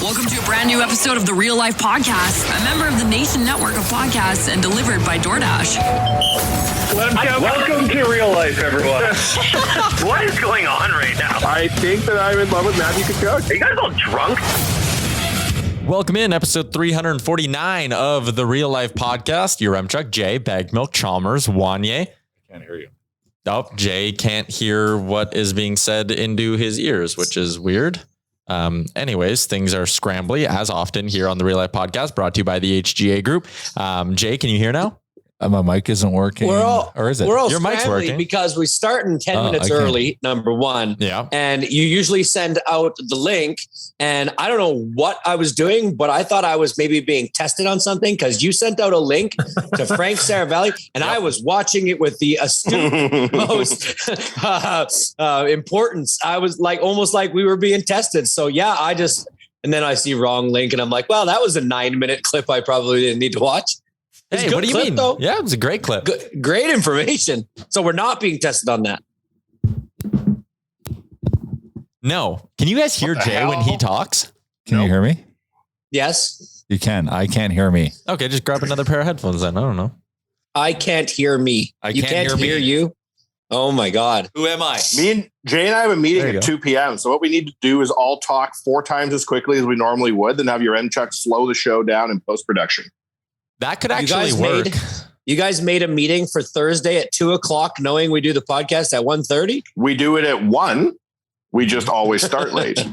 Welcome to a brand new episode of the Real Life Podcast, a member of the Nation Network of Podcasts and delivered by DoorDash. Welcome to Real Life, everyone. What is going on right now? I think that I'm in love with Matthew Tkachuk. Are you guys all drunk? Welcome in episode 349 of the Real Life Podcast. You're Chuck, Jay, Bagged Milk, Chalmers, Wanye. Can't hear you. Oh, Jay can't hear what is being said into his ears, which is weird. Anyways, things are scrambly as often here on the Real Life Podcast, brought to you by the HGA Group. Jay, can you hear now? My mic isn't working. Or is it? We're all Your mic's working because we start in 10 minutes early, number one. Yeah. And you usually send out the link. And I don't know what I was doing, but I thought I was maybe being tested on something because you sent out a link to Frank Saravelli and I was watching it with the astute most importance. I was like, almost like we were being tested. So yeah, and then I see wrong link and I'm like, well, that was a 9-minute clip. I probably didn't need to watch. Hey, what do you mean? Though. Yeah, it was a great clip. Great information. So we're not being tested on that. No. Can you guys hear Jay when he talks? Can you hear me? Yes. You can. I can't hear me. Okay, just grab another pair of headphones then. I don't know. I can't hear me. You can't hear you? Oh my God. Who am I? Me and Jay and I have a meeting at 2 p.m. So what we need to do is all talk 4 times as quickly as we normally would, then have your Chuck slow the show down in post-production. That could actually work. You guys made a meeting for Thursday at 2:00, knowing we do the podcast at 1:30. We do it at 1. We just always start late. I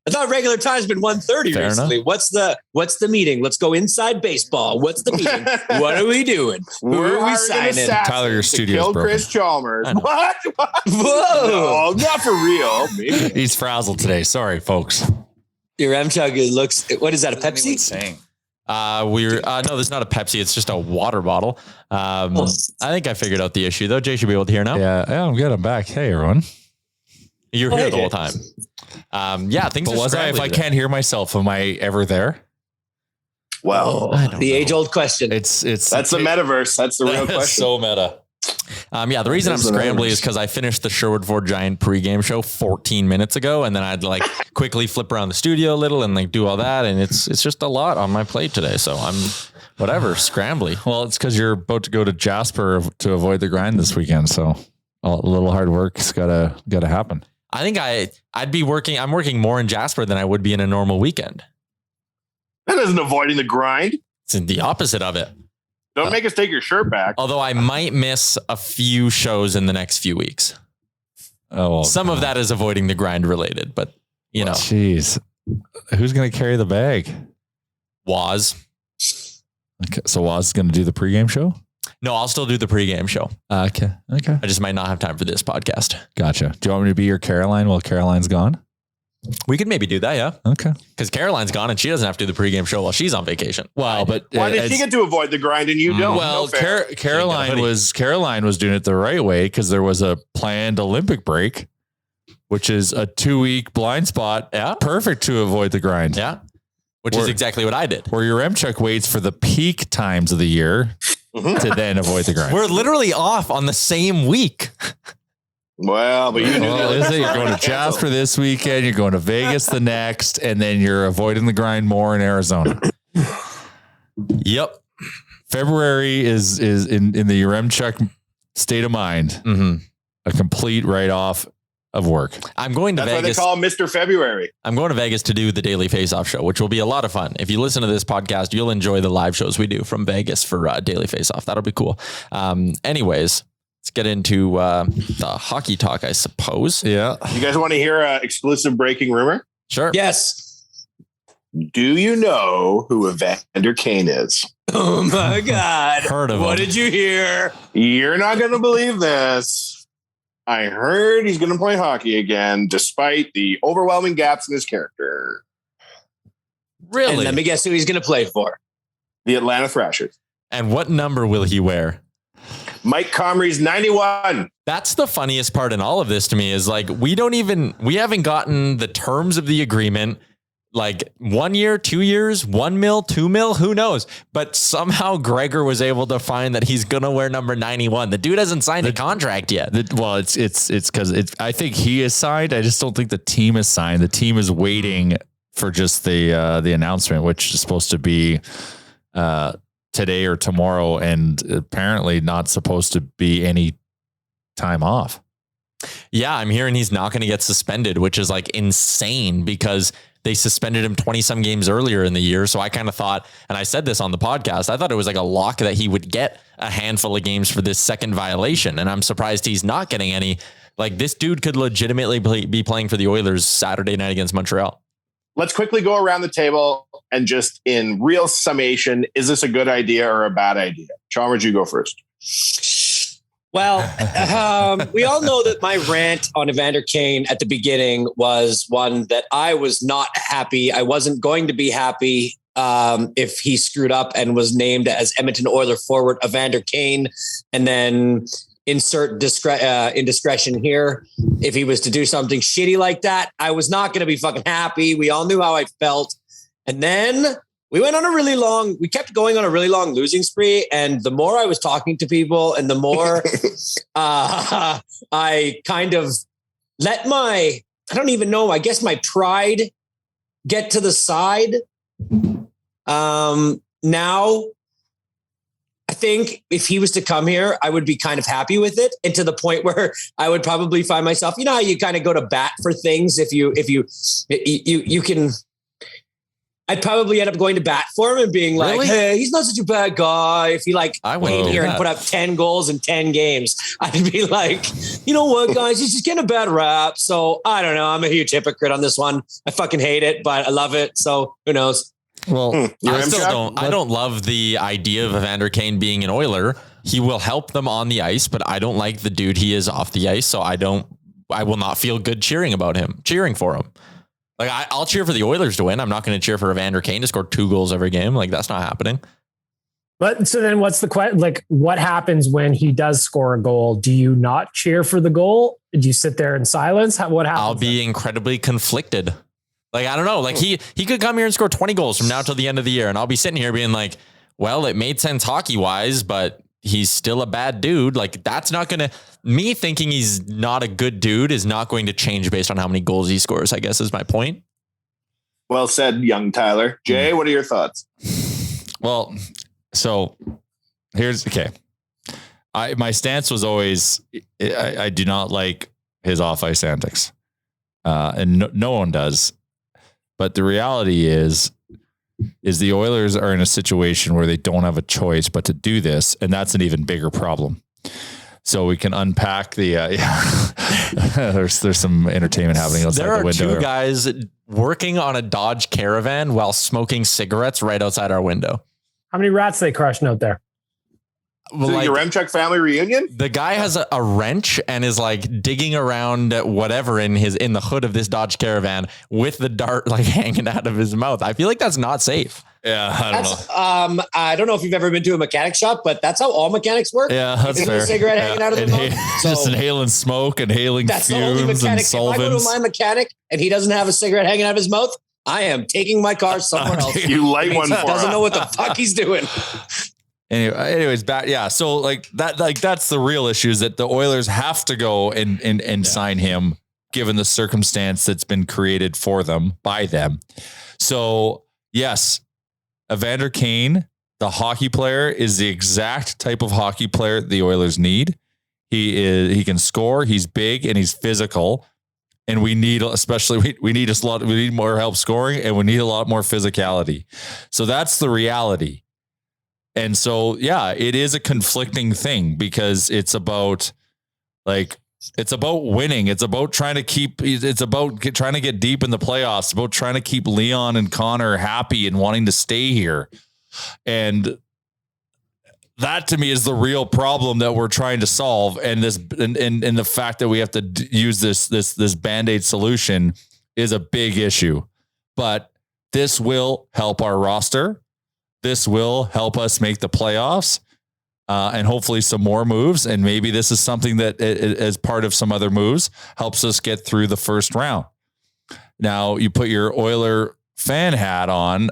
thought regular time's been 1:30 recently. Enough. What's the meeting? Let's go inside baseball. What's the meeting? What are we doing? Who are we signing? Tyler, your studio's kill broken. Chris Chalmers. What? Whoa! No, not for real. Maybe. He's frazzled today. Sorry, folks. Your M-Chug looks. What is that? A Pepsi? No, there's not a Pepsi. It's just a water bottle. I think I figured out the issue though. Jay should be able to hear now. Yeah, I'm good. I'm back. Hey, everyone. You're here the whole time. Things But are was I? If scrambly I today. can't hear myself, am I ever there? Well, The age-old question. It's that's the metaverse. That's the real question. so meta. The reason I'm scrambly is because I finished the Sherwood Ford Giant pregame show 14 minutes ago, and then I'd like quickly flip around the studio a little and like do all that, and it's just a lot on my plate today. So I'm scrambly. Well, it's because you're about to go to Jasper to avoid the grind this weekend. So a little hard work's gotta happen. I think I'd be working. I'm working more in Jasper than I would be in a normal weekend. That isn't avoiding the grind. It's the opposite of it. Don't make us take your shirt back. Although I might miss a few shows in the next few weeks. Oh, well, Some of that is avoiding the grind related, but you know, jeez, who's going to carry the bag? Waz. Okay, so Waz is going to do the pregame show. No, I'll still do the pregame show. Okay. I just might not have time for this podcast. Gotcha. Do you want me to be your Caroline while Caroline's gone? We could maybe do that, yeah. Okay. Because Caroline's gone and she doesn't have to do the pregame show while she's on vacation. Well, but Why did she get to avoid the grind and you don't? Well, No fair. Caroline was doing it the right way because there was a planned Olympic break, which is a 2-week blind spot. Yeah. Perfect to avoid the grind. Yeah. Which is exactly what I did. Where your M-Chuck waits for the peak times of the year to then avoid the grind. We're literally off on the same week. Well, but you knew that. You're going to Jasper this weekend. You're going to Vegas the next, and then you're avoiding the grind more in Arizona. Yep. February is in the Yaremchuk state of mind. Mm-hmm. A complete write-off of work. I'm going to That's Vegas. why they call him Mr. February. I'm going to Vegas to do the Daily Face-Off show, which will be a lot of fun. If you listen to this podcast, you'll enjoy the live shows we do from Vegas for Daily Face-Off. That'll be cool. Anyways, let's get into the hockey talk, I suppose. Yeah. You guys want to hear an exclusive breaking rumor? Sure. Yes. Do you know who Evander Kane is? Oh my God. Heard of What him. did you hear? You're not going to believe this. I heard he's going to play hockey again, despite the overwhelming gaps in his character. Really? And let me guess who he's going to play for. The Atlanta Thrashers. And what number will he wear? Mike Comrie's 91. That's the funniest part in all of this to me is like, we haven't gotten the terms of the agreement. like 1 year, 2 years, 1 mil, 2 mil, who knows? But somehow Gregor was able to find that he's going to wear number 91. The dude hasn't signed a contract yet. It's because I think he is signed. I just don't think the team is signed. The team is waiting for just the announcement, which is supposed to be today or tomorrow, and apparently not supposed to be any time off. Yeah, I'm hearing he's not going to get suspended, which is like insane because they suspended him 20 some games earlier in the year. So I kind of thought, and I said this on the podcast, I thought it was like a lock that he would get a handful of games for this second violation. And I'm surprised he's not getting any. Like, this dude could legitimately be playing for the Oilers Saturday night against Montreal. Let's quickly go around the table and just in real summation, is this a good idea or a bad idea? Chalmers, you go first. Well, we all know that my rant on Evander Kane at the beginning was one that I was not happy. I wasn't going to be happy if he screwed up and was named as Edmonton Oiler forward Evander Kane, and then insert indiscretion here. If he was to do something shitty like that, I was not going to be fucking happy. We all knew how I felt. And then we kept going on a really long losing spree. And the more I was talking to people and the more I kind of let I don't even know, I guess my pride get to the side. Now, I think if he was to come here, I would be kind of happy with it, and to the point where I would probably find myself, you know, how you kind of go to bat for things. If you can, I'd probably end up going to bat for him and being like, really? Hey, he's not such a bad guy. If he came here and put up 10 goals in 10 games, I'd be like, you know what, guys, he's just getting a bad rap. So I don't know. I'm a huge hypocrite on this one. I fucking hate it, but I love it. So who knows? Well, I don't love the idea of Evander Kane being an Oiler. He will help them on the ice, but I don't like the dude he is off the ice. So I will not feel good cheering for him. Like, I'll cheer for the Oilers to win. I'm not going to cheer for Evander Kane to score 2 goals every game. Like, that's not happening. But so then what's the question? Like, what happens when he does score a goal? Do you not cheer for the goal? Do you sit there in silence? What happens? I'll be incredibly conflicted. Like, I don't know. Like, he could come here and score 20 goals from now till the end of the year. And I'll be sitting here being like, well, it made sense hockey wise, but he's still a bad dude. Like, that's not going to, me thinking he's not a good dude is not going to change based on how many goals he scores, I guess is my point. Well said, young Tyler. Jay, what are your thoughts? Well, so okay. My stance was always, I do not like his off ice antics. And no one does. But the reality is the Oilers are in a situation where they don't have a choice but to do this. And that's an even bigger problem. So we can unpack the, there's some entertainment happening outside the window. There are 2 guys working on a Dodge Caravan while smoking cigarettes right outside our window. How many rats they crushing out there? Well, so your Remchuk family reunion? The guy has a wrench and is like digging around whatever in the hood of this Dodge Caravan with the dart like hanging out of his mouth. I feel like that's not safe. Yeah, I don't know. I don't know if you've ever been to a mechanic shop, but that's how all mechanics work. Yeah, that's fair. A cigarette hanging out of the mouth. Just inhaling smoke, inhaling fumes and solvents. If I go to my mechanic and he doesn't have a cigarette hanging out of his mouth, I am taking my car somewhere else. You light one for him. Doesn't know what the fuck he's doing. Anyways, back. Yeah. So like that's the real issue, is that the Oilers have to go and sign him given the circumstance that's been created for them by them. So yes, Evander Kane, the hockey player, is the exact type of hockey player the Oilers need. He can score. He's big and he's physical. And we need, we need more help scoring, and we need a lot more physicality. So that's the reality. And so, yeah, it is a conflicting thing because it's about winning. It's about trying to trying to get deep in the playoffs. It's about trying to keep Leon and Connor happy and wanting to stay here. And that to me is the real problem that we're trying to solve. And the fact that we have to use this Band-Aid solution is a big issue, but this will help our roster. This will help us make the playoffs, and hopefully some more moves. And maybe this is something that, as part of some other moves, helps us get through the first round. Now you put your Oiler fan hat on,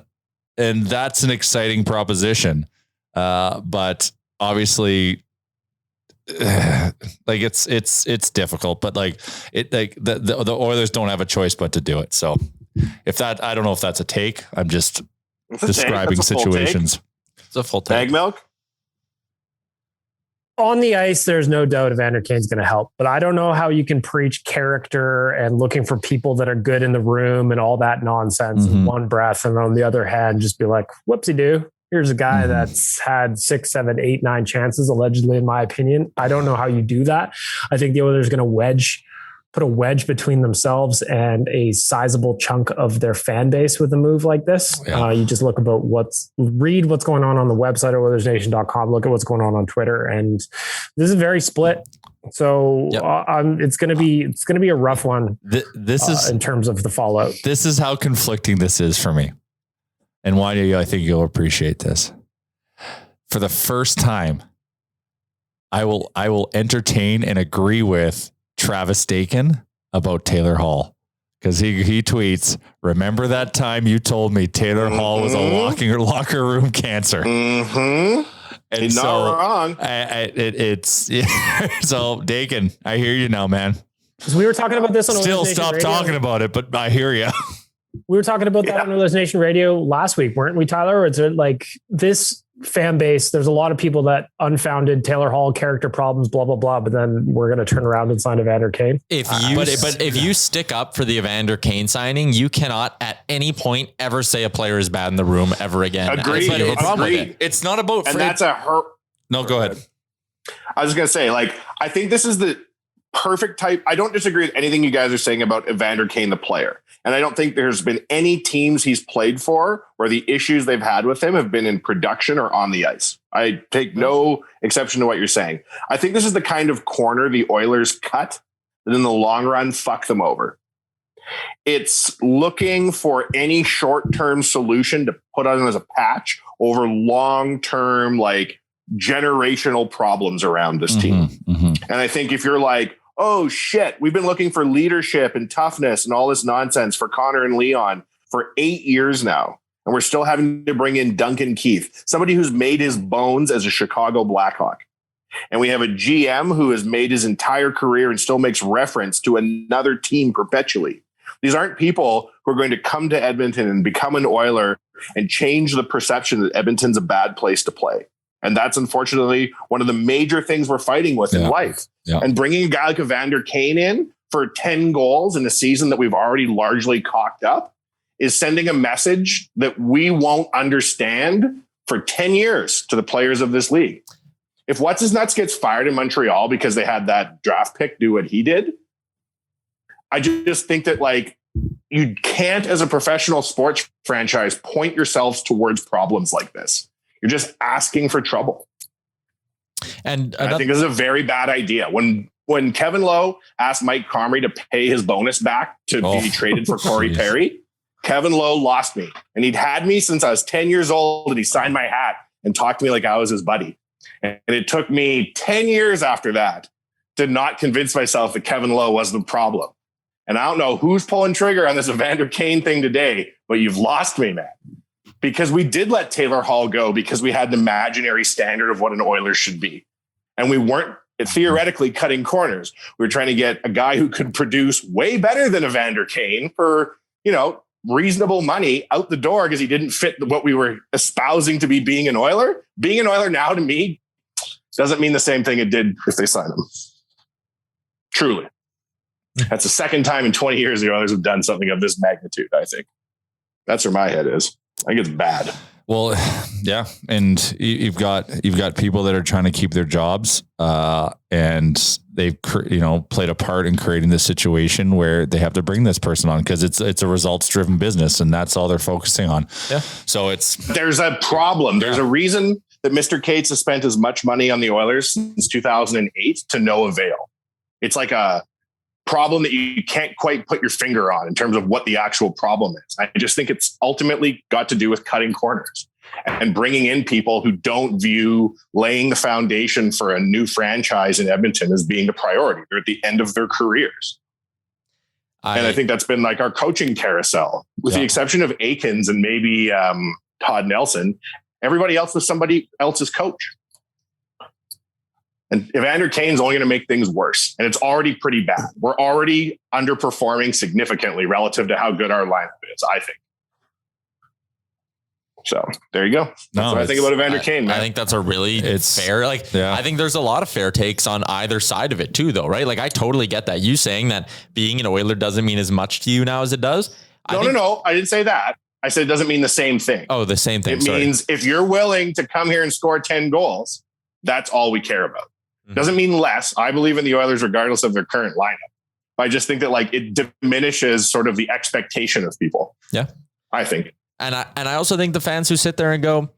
and that's an exciting proposition. But obviously, like it's difficult. But like the Oilers don't have a choice but to do it. So I don't know if that's a take. I'm just describing situations. It's a full take. Egg milk. On the ice, there's no doubt Evander Kane's going to help, but I don't know how you can preach character and looking for people that are good in the room and all that nonsense in one breath. And on the other hand, just be like, whoopsie doo. Here's a guy that's had 6, 7, 8, 9 chances, allegedly, in my opinion. I don't know how you do that. I think the Oilers are going to put a wedge between themselves and a sizable chunk of their fan base with a move like this. Yeah. You just read what's going on the website at OilersNation.com, look at what's going on Twitter. And this is very split. So it's going to be a rough one. This is in terms of the fallout. This is how conflicting this is for me. And why do I think you'll appreciate this? For the first time, I will entertain and agree with Travis Dakin about Taylor Hall, because he tweets, remember that time you told me Taylor Hall was a locker room cancer. And he's not wrong. It's so Dakin, I hear you now, man. Because we were talking about this on Still stop talking about it, but I hear you. We were talking about that on Oilers Nation Radio last week, weren't we, Tyler? Or is it like this fan base? There's a lot of people that unfounded Taylor Hall character problems, blah, blah, blah. But then we're going to turn around and sign Evander Kane. If you stick up for the Evander Kane signing, you cannot at any point ever say a player is bad in the room ever again. Agreed. It's not about, and that's a hurt. No, go ahead. I was going to say, like, I think this is the perfect type. I don't disagree with anything you guys are saying about Evander Kane, the player. And I don't think there's been any teams he's played for where the issues they've had with him have been in production or on the ice. I take no exception to what you're saying. I think this is the kind of corner the Oilers cut that in the long run fuck them over. It's looking for any short-term solution to put on as a patch over long-term, like, generational problems around this team. And I think if you're like, oh shit, we've been looking for leadership and toughness and all this nonsense for Connor and Leon for 8 years now, and we're still having to bring in Duncan Keith, somebody who's made his bones as a Chicago Blackhawk. And we have a GM who has made his entire career and still makes reference to another team perpetually. These aren't people who are going to come to Edmonton and become an Oiler and change the perception that Edmonton's a bad place to play. And that's unfortunately one of the major things we're fighting with in life. And bringing a guy like Evander Kane in for 10 goals in a season that we've already largely cocked up is sending a message that we won't understand for 10 years to the players of this league. If What's-His-Nuts gets fired in Montreal because they had that draft pick do what he did, I just think that, like, you can't, as a professional sports franchise, point yourselves towards problems like this. You're just asking for trouble. And I think this is a very bad idea. When Kevin Lowe asked Mike Comrie to pay his bonus back to be traded for Corey Perry, Kevin Lowe lost me. And he'd had me since I was 10 years old, and he signed my hat and talked to me like I was his buddy. And it took me 10 years after that to not convince myself that Kevin Lowe was the problem. And I don't know who's pulling trigger on this Evander Kane thing today, but you've lost me, man. Because we did let Taylor Hall go because we had an imaginary standard of what an Oiler should be. And we weren't theoretically cutting corners. We were trying to get a guy who could produce way better than Evander Kane for, reasonable money out the door because he didn't fit what we were espousing to be being an Oiler. Being an Oiler now, to me, doesn't mean the same thing it did if they signed him. Truly. That's the second time in 20 years the Oilers have done something of this magnitude, I think. That's where my head is. I think it's bad. Well, yeah. And you've got people that are trying to keep their jobs and they've, played a part in creating this situation where they have to bring this person on because it's a results driven business and that's all they're focusing on. Yeah. So there's a problem. There's a reason that Mr. Cates has spent as much money on the Oilers since 2008 to no avail. It's like a problem that you can't quite put your finger on in terms of what the actual problem is. I just think it's ultimately got to do with cutting corners and bringing in people who don't view laying the foundation for a new franchise in Edmonton as being the priority. They're at the end of their careers. And I think that's been like our coaching carousel, with the exception of Akins and maybe Todd Nelson. Everybody else was somebody else's coach. And Evander Kane's only going to make things worse. And it's already pretty bad. We're already underperforming significantly relative to how good our lineup is, I think. So there you go. That's what I think about Evander Kane, man. I think that's a really fair. I think there's a lot of fair takes on either side of it too, though, right? Like I totally get that. You saying that being an Oiler doesn't mean as much to you now as it does. No. I didn't say that. I said it doesn't mean the same thing. Oh, the same thing. It means if you're willing to come here and score 10 goals, that's all we care about. Doesn't mean less. I believe in the Oilers regardless of their current lineup. I just think that like it diminishes sort of the expectation of people. Yeah. I think. And I also think the fans who sit there and go,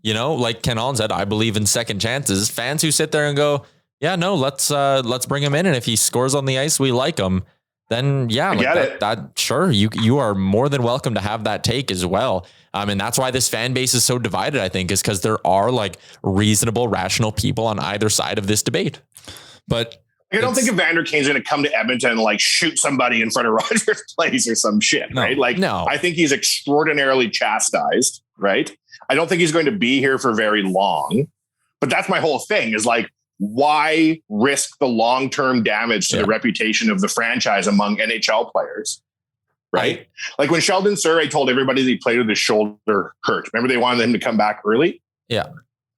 you know, like Ken Holland said, I believe in second chances. Fans who sit there and go, yeah, no, let's bring him in. And if he scores on the ice, we like him. Then that sure. You are more than welcome to have that take as well. And that's why this fan base is so divided, I think, is because there are like reasonable, rational people on either side of this debate. But I don't think Evander Kane's going to come to Edmonton and like shoot somebody in front of Rogers Place or some shit, right? Like, no. I think he's extraordinarily chastised, right? I don't think he's going to be here for very long. But that's my whole thing is like, why risk the long-term damage to the reputation of the franchise among NHL players? Right? Like when Sheldon Surrey told everybody that he played with his shoulder hurt. Remember they wanted him to come back early? Yeah.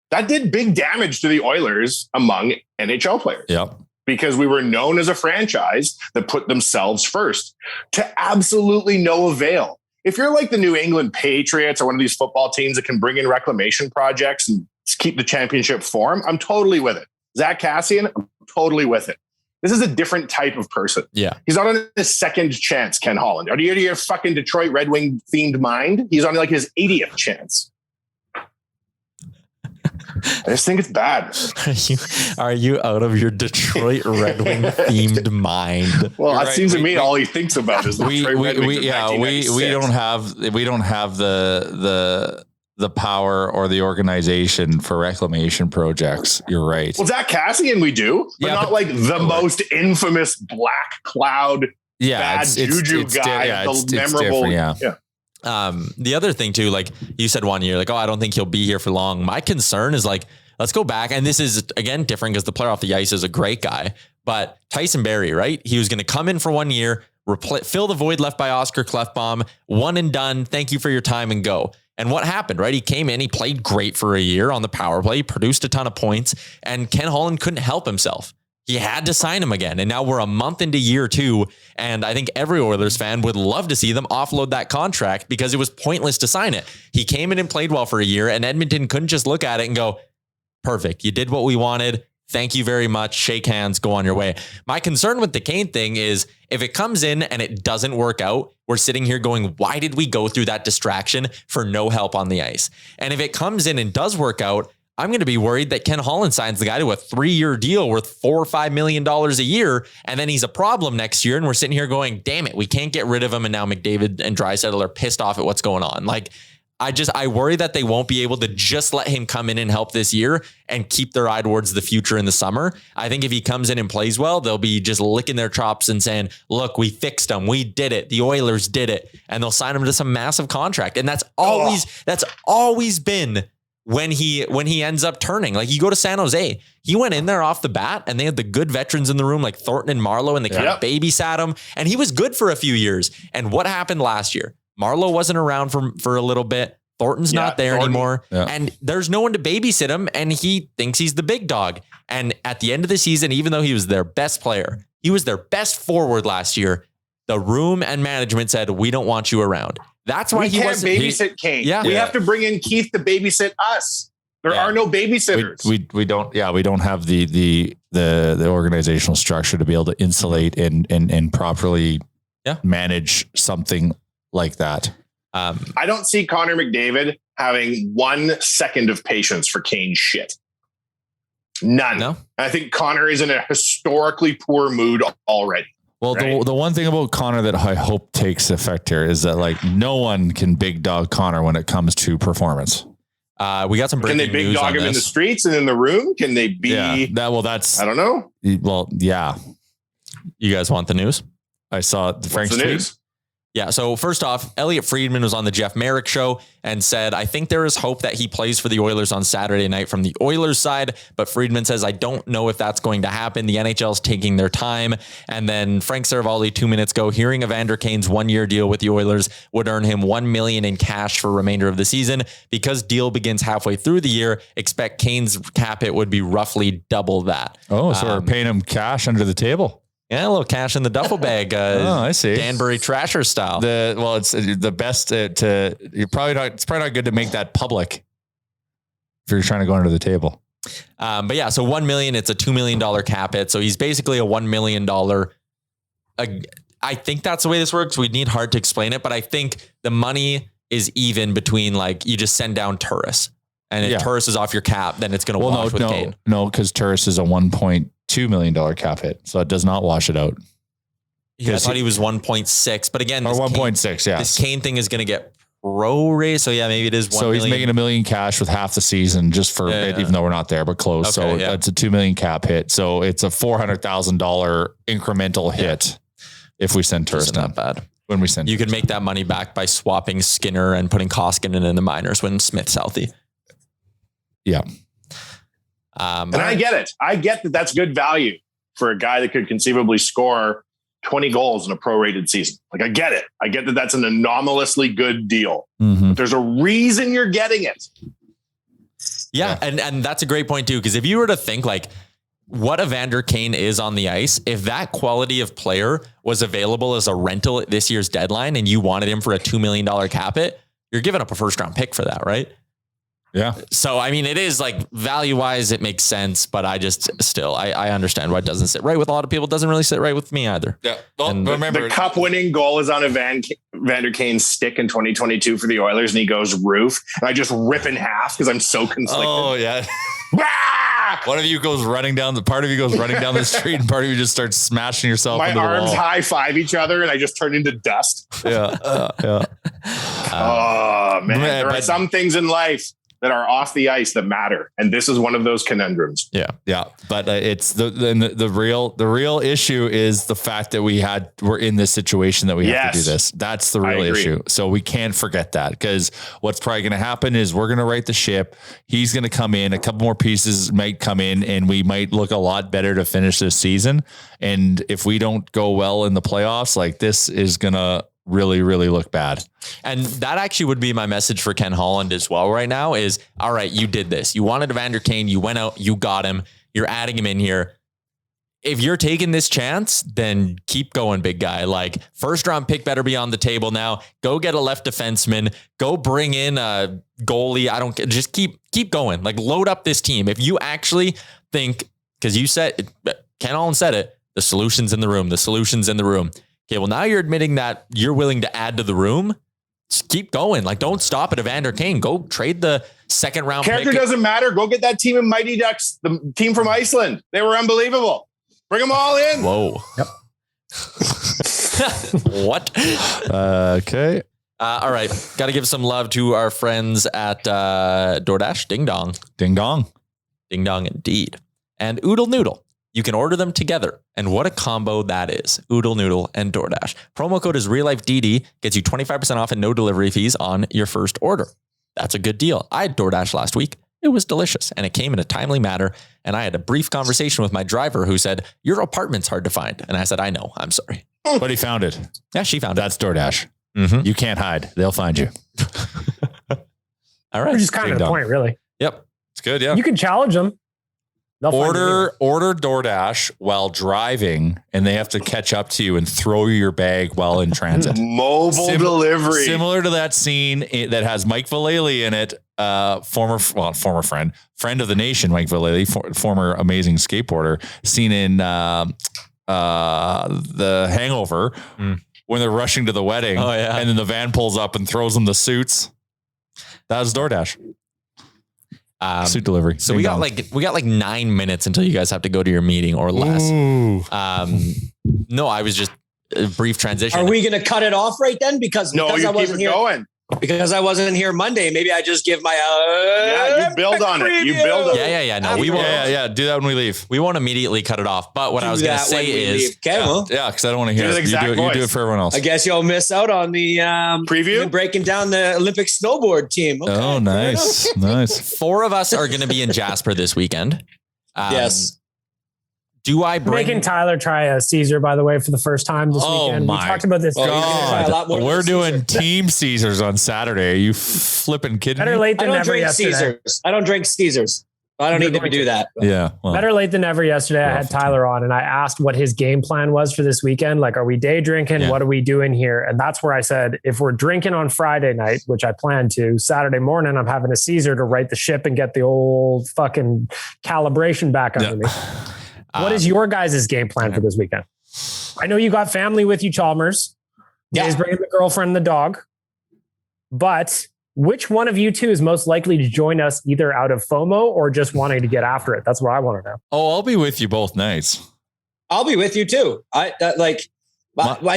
That did big damage to the Oilers among NHL players. Yep. Because we were known as a franchise that put themselves first to absolutely no avail. If you're like the New England Patriots or one of these football teams that can bring in reclamation projects and keep the championship form, I'm totally with it. Zach Cassian, I'm totally with it. This is a different type of person. Yeah. He's not on his second chance, Ken Holland. Are you out of your fucking Detroit Red Wing themed mind? He's on like his 80th chance. I just think it's bad. Are you out of your Detroit Red Wing themed mind? Well, it seems to me all he thinks about is the Detroit Red Wings. We don't have the power or the organization for reclamation projects. You're right. Well, Zach Cassian, we do, but not like the most infamous black cloud bad juju guy. The memorable. The other thing too, like you said 1 year, like, oh, I don't think he'll be here for long. My concern is like, let's go back. And this is again different because the player off the ice is a great guy, but Tyson Barrie, right? He was going to come in for 1 year, fill the void left by Oscar Klefbom, one and done. Thank you for your time and go. And what happened, right? He came in, he played great for a year on the power play, produced a ton of points, and Ken Holland couldn't help himself. He had to sign him again. And now we're a month into year 2. And I think every Oilers fan would love to see them offload that contract because it was pointless to sign it. He came in and played well for a year, and Edmonton couldn't just look at it and go, perfect. You did what we wanted. Thank you very much. Shake hands, go on your way. My concern with the Kane thing is if it comes in and it doesn't work out, we're sitting here going, why did we go through that distraction for no help on the ice? And if it comes in and does work out, I'm going to be worried that Ken Holland signs the guy to a 3-year deal worth $4 or $5 million a year. And then he's a problem next year. And we're sitting here going, damn it, we can't get rid of him. And now McDavid and Draisaitl are pissed off at what's going on. Like, I worry that they won't be able to just let him come in and help this year and keep their eye towards the future in the summer. I think if he comes in and plays well, they'll be just licking their chops and saying, look, we fixed him. We did it. The Oilers did it. And they'll sign him to some massive contract. And that's always been when he ends up turning. Like you go to San Jose, he went in there off the bat and they had the good veterans in the room like Thornton and Marleau, and they kind of babysat him. And he was good for a few years. And what happened last year? Marleau wasn't around for a little bit. Thornton's not there anymore. Yeah. And there's no one to babysit him. And he thinks he's the big dog. And at the end of the season, even though he was their best player, he was their best forward last year, the room and management said, we don't want you around. That's why he wasn't babysit Kane. Yeah. We have to bring in Keith to babysit us. There are no babysitters. We don't have the organizational structure to be able to insulate and properly manage something like that. I don't see Connor McDavid having 1 second of patience for Kane's shit. None. No? I think Connor is in a historically poor mood already. Well, right? the one thing about Connor that I hope takes effect here is that like no one can big dog Connor when it comes to performance. We got some breaking news. Can they big dog him in the streets and in the room? Can they be? Yeah, that's. I don't know. Well, yeah. You guys want the news? I saw Frank's the tweet. news? Yeah. So first off, Elliot Friedman was on the Jeff Merrick show and said, I think there is hope that he plays for the Oilers on Saturday night from the Oilers side. But Friedman says, I don't know if that's going to happen. The NHL's taking their time. And then Frank Saravalli 2 minutes ago, hearing Evander Kane's 1-year deal with the Oilers would earn him $1 million in cash for remainder of the season. Because deal begins halfway through the year, expect Kane's cap hit would be roughly double that. Oh, so we're paying him cash under the table. Yeah, a little cash in the duffel bag. I see. Danbury Trasher style. It's the best it's probably not good to make that public if you're trying to go under the table. But yeah, so $1 million, it's a $2 million cap hit. So he's basically a $1 million. I think that's the way this works. We'd need hard to explain it, but I think the money is even between like you just send down Turris. And if Turris is off your cap, then it's going to wash with Kane. No, because Turris is a $1.2 million cap hit. So it does not wash it out. Yeah, I thought he was 1.6. But again, or 1.6, yeah. This Kane thing is going to get prorated. So yeah, maybe it is 1 So million. he's making $1 million cash with half the season just for it, even though we're not there, but close. Okay, so it's a $2 million cap hit. So it's a $400,000 incremental hit if we send Turris down. Not bad. When we send you could make that money back by swapping Skinner and putting Koskinen in the minors when Smith's healthy. Yeah. And I get it. I get that that's good value for a guy that could conceivably score 20 goals in a prorated season. Like, I get it. I get that that's an anomalously good deal. Mm-hmm. But there's a reason you're getting it. Yeah. And that's a great point too. Because if you were to think like what Evander Kane is on the ice, if that quality of player was available as a rental at this year's deadline and you wanted him for a $2 million cap hit, you're giving up a first round pick for that, right? Yeah. So, I mean, it is like value wise, it makes sense, but I just still, I understand why it doesn't sit right with a lot of people. It doesn't really sit right with me either. Yeah. Well, and remember, the cup winning goal is on Evander Kane's stick in 2022 for the Oilers. And he goes roof. And I just rip in half because I'm so conflicted. Oh yeah. One of you goes running down the street and part of you just starts smashing yourself. My into arms the wall. high five each other and I just turn into dust. Yeah. Oh man. There are some things in life that are off the ice that matter. And this is one of those conundrums. Yeah. Yeah. But it's the real issue is the fact that we're in this situation that we have to do this. That's the real issue. So we can't forget that, because what's probably going to happen is we're going to right the ship. He's going to come in, a couple more pieces might come in, and we might look a lot better to finish this season. And if we don't go well in the playoffs, like this is going to really, really look bad. And that actually would be my message for Ken Holland as well right now is, all right, you did this. You wanted Evander Kane. You went out, you got him. You're adding him in here. If you're taking this chance, then keep going, big guy. Like, first round pick better be on the table now. Go get a left defenseman. Go bring in a goalie. I don't care. Just keep going. Like, load up this team. If you actually think, because you said, Ken Holland said it, the solution's in the room. The solution's in the room. Okay, well, now you're admitting that you're willing to add to the room. Just keep going. Like, don't stop at Evander Kane. Go trade the second round Character pick. doesn't matter. Go get that team in Mighty Ducks, the team from Iceland. They were unbelievable. Bring them all in. Whoa. Yep. What? Okay. All right. Got to give some love to our friends at DoorDash. Ding dong. Ding dong. Ding dong indeed. And Oodle Noodle. You can order them together. And what a combo that is. Oodle Noodle and DoorDash. Promo code is RealLifeDD. Gets you 25% off and no delivery fees on your first order. That's a good deal. I had DoorDash last week. It was delicious. And it came in a timely manner. And I had a brief conversation with my driver who said, your apartment's hard to find. And I said, I know. I'm sorry. But he found it. Yeah, she found That's DoorDash. Mm-hmm. You can't hide. They'll find you. All right. Which is kind of the point, really. Yep. It's good. Yeah. You can challenge them. Order DoorDash while driving, and they have to catch up to you and throw your bag while in transit. Mobile delivery. Similar to that scene that has Mike Vallely in it, former friend of the nation, Mike Vallely, former amazing skateboarder, seen in The Hangover when they're rushing to the wedding. Oh, yeah. And then the van pulls up and throws them the suits. That was DoorDash. Suit delivery. So we got like 9 minutes until you guys have to go to your meeting or less. No, I was just a brief transition. Are we going to cut it off right then? Because No, I you keep wasn't it here. going. because I wasn't here Monday, maybe I just give my you build on it. You build on it. Yeah. No, we won't. Yeah. Do that when we leave. We won't immediately cut it off. But what I was going to say is, okay, well, Yeah, because I don't want to hear it. You do it for everyone else. I guess you'll miss out on the preview, breaking down the Olympic snowboard team. Okay, oh, nice. Nice. 4 of us are going to be in Jasper this weekend. Yes. Do I bring Making Tyler try a Caesar, by the way, for the first time this weekend? We talked about this. God. We're doing team Caesars on Saturday. Are you flipping kidding Better me? late than I don't never drink yesterday. Caesars. I don't drink Caesars. I don't need to do that. Yeah. Well, Better late than never yesterday. I had Tyler on and I asked what his game plan was for this weekend. Like, are we day drinking? Yeah. What are we doing here? And that's where I said, if we're drinking on Friday night, which I plan to, Saturday morning, I'm having a Caesar to right the ship and get the old fucking calibration back under me. What is your guys' game plan for this weekend? I know you got family with you, Chalmers. Yeah. He's bringing the girlfriend and the dog. But which one of you two is most likely to join us either out of FOMO or just wanting to get after it? That's what I want to know. Oh, I'll be with you both nights. I'll be with you too. I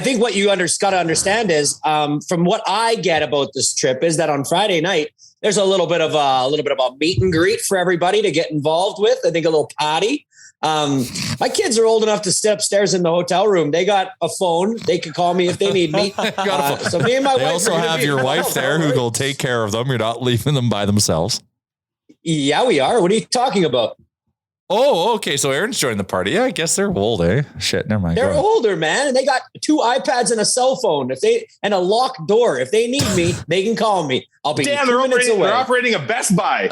think what you got to understand is from what I get about this trip is that on Friday night, there's a little bit of a meet and greet for everybody to get involved with. I think a little party. My kids are old enough to step upstairs in the hotel room. They got a phone. They can call me if they need me. So me and my They wife also have your wife there who will take care of them. You're not leaving them by themselves. Yeah, we are. What are you talking about? Oh, okay. So Aaron's joined the party. Yeah, I guess they're old, eh? Shit, never mind. They're older, man, and they got 2 iPads and a cell phone. And a locked door. If they need me, they can call me. I'll be 2 minutes away. They're operating a Best Buy.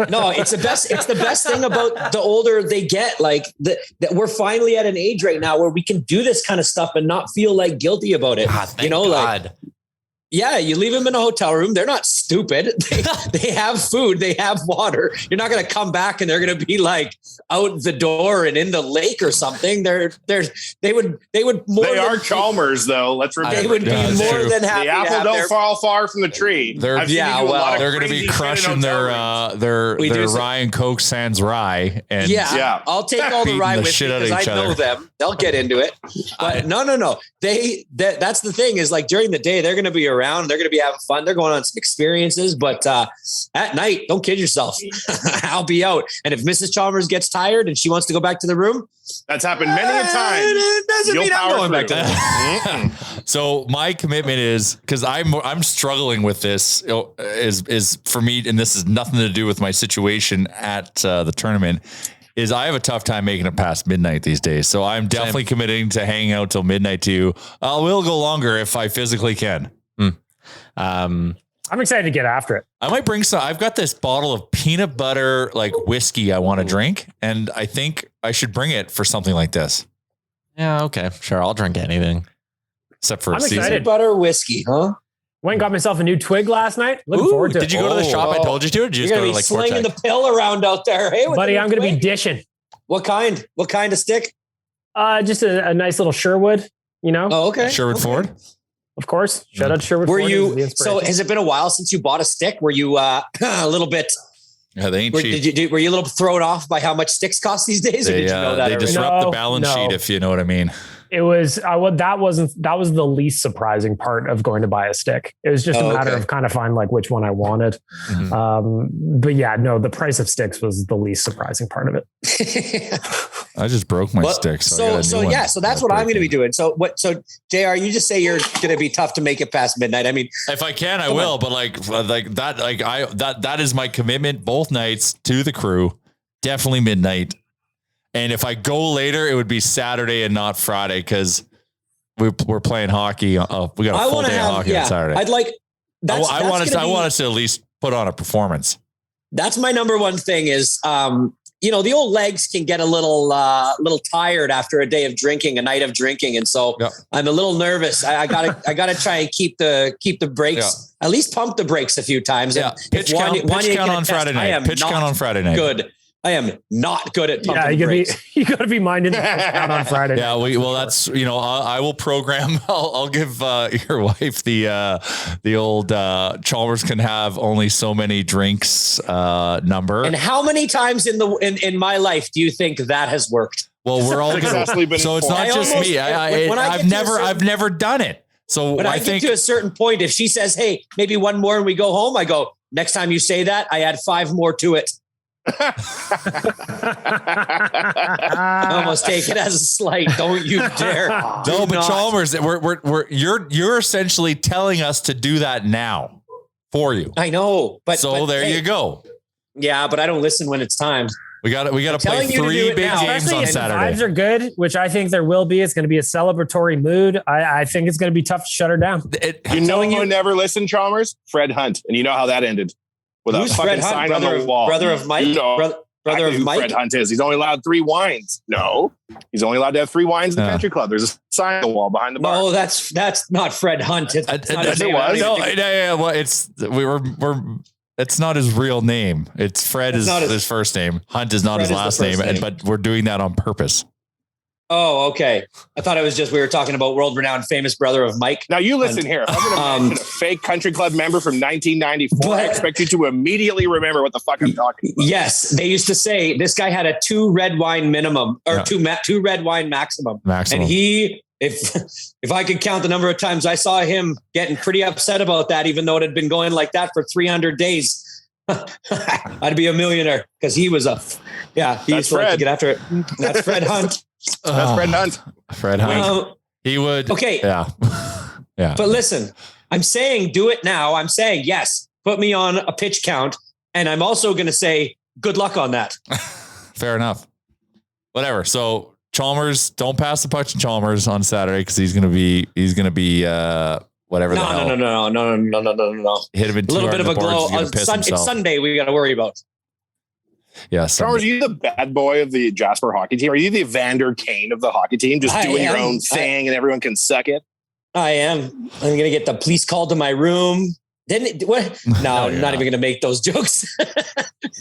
No, it's the best. It's the best thing about the older they get. Like that we're finally at an age right now where we can do this kind of stuff and not feel like guilty about it. God, thank God. Yeah, you leave them in a hotel room. They're not stupid. They have food. They have water. You're not going to come back and they're going to be like out the door and in the lake or something. They are Chalmers though. Let's remember. They would be more than happy. The apple don't fall far from the tree. They're going to be crushing their Ryan Coke Sans rye. And I'll take all the rye with me because I know them. They'll get into it. But no. That's the thing is like during the day, they're going to be around. They're going to be having fun. They're going on some experiences, but at night, don't kid yourself. I'll be out. And if Mrs. Chalmers gets tired and she wants to go back to the room, that's happened many a time. It doesn't mean I'm going back to the room. So my commitment is because I'm struggling with this is for me, and this has nothing to do with my situation at the tournament. Is I have a tough time making it past midnight these days. So I'm definitely committing to hanging out till midnight too. I will go longer if I physically can. I'm excited to get after it. I might bring some. I've got this bottle of peanut butter like whiskey I want to drink, and I think I should bring it for something like this. Yeah, okay, sure. I'll drink anything except for I'm excited. Peanut butter whiskey, huh? Went and got myself a new twig last night. Looking forward to it. Did you go to the shop I told you to, or did you just go to like slinging the pill around out there? Hey, buddy, I'm going to be dishing. What kind? What kind of stick? Just a nice little Sherwood. You know? Oh, okay. Sherwood Ford. Of course. Shout out to Sherwood Ford. Were you? So has it been a while since you bought a stick? Were you a little bit? Yeah, they ain't cheap. Were you a little thrown off by how much sticks cost these days? Or did you know that they disrupt the balance sheet, if you know what I mean. It was that was the least surprising part of going to buy a stick. It was just a matter of kind of finding like which one I wanted. Mm-hmm. But yeah, no, the price of sticks was the least surprising part of it. I just broke my stick. So that's what I'm going to be doing. So JR, you just say you're going to be tough to make it past midnight. I mean, if I can, I will, but that is my commitment both nights to the crew, definitely midnight. And if I go later, it would be Saturday and not Friday because we're playing hockey. We got a full day of hockey on Saturday. I'd like. I want us to at least put on a performance. That's my number one thing. Is the old legs can get a little tired after a day of drinking, a night of drinking, and so I'm a little nervous. I gotta try and keep the brakes. At least pump the brakes a few times. Yeah, pitch count on Friday night. Pitch count on Friday night. Good. I am not good at pumping brakes. You got to be minded down on Friday. Yeah, that's I will program. I'll give your wife the old Chalmers can have only so many drinks number. And how many times in my life do you think that has worked? Well, we're all successfully been so it's not just me. I've never done it. So But I think get to a certain point. If she says, hey, maybe one more and we go home, I go, next time you say that, I add 5 more to it. I almost take it as a slight. Don't you dare. no, but Chalmers, you're essentially telling us to do that now for you. I know, but there you go. Yeah, but I don't listen when it's time. We got to play 3 big games Especially on if Saturday. The vibes are good, which I think there will be. It's going to be a celebratory mood. I think it's going to be tough to shut her down. You know you never listen, Chalmers? Fred Hunt. And you know how that ended. With Who's a fucking Fred Hunt? sign on the wall. Brother of Mike? You know, brother of Mike? Fred Hunt is. He's only allowed 3 wines. No. He's only allowed to have 3 wines in the country club. There's a sign on the wall behind the bar. No, that's not Fred Hunt. It's not his name. Well, it's not his real name. It's Fred is his first name. Hunt is not his last name, but we're doing that on purpose. Oh, okay. I thought it was just we were talking about world-renowned famous brother of Mike. Now you listen here. If I'm going to mention a fake country club member from 1994, I expect you to immediately remember what the fuck I'm talking about. Yes, they used to say this guy had a 2 red wine minimum or 2 red wine maximum. And if I could count the number of times I saw him getting pretty upset about that, even though it had been going like that for 300 days, I'd be a millionaire because he was he used to like to get after it. That's Fred Hunt. That's Fred Hunt. Fred Hunt. He would. Okay. Yeah. Yeah. But listen, I'm saying do it now. I'm saying, yes, put me on a pitch count. And I'm also going to say good luck on that. Fair enough. Whatever. So Chalmers, don't pass the puck to Chalmers on Saturday because he's going to be whatever. No. Hit him in a little bit of a glow. It's Sunday we got to worry about. Yeah. Chalmers, are you the bad boy of the Jasper hockey team? Are you the Evander Kane of the hockey team? Just doing your own thing and everyone can suck it? I am. I'm going to get the police called to my room. What? No, I'm not even going to make those jokes.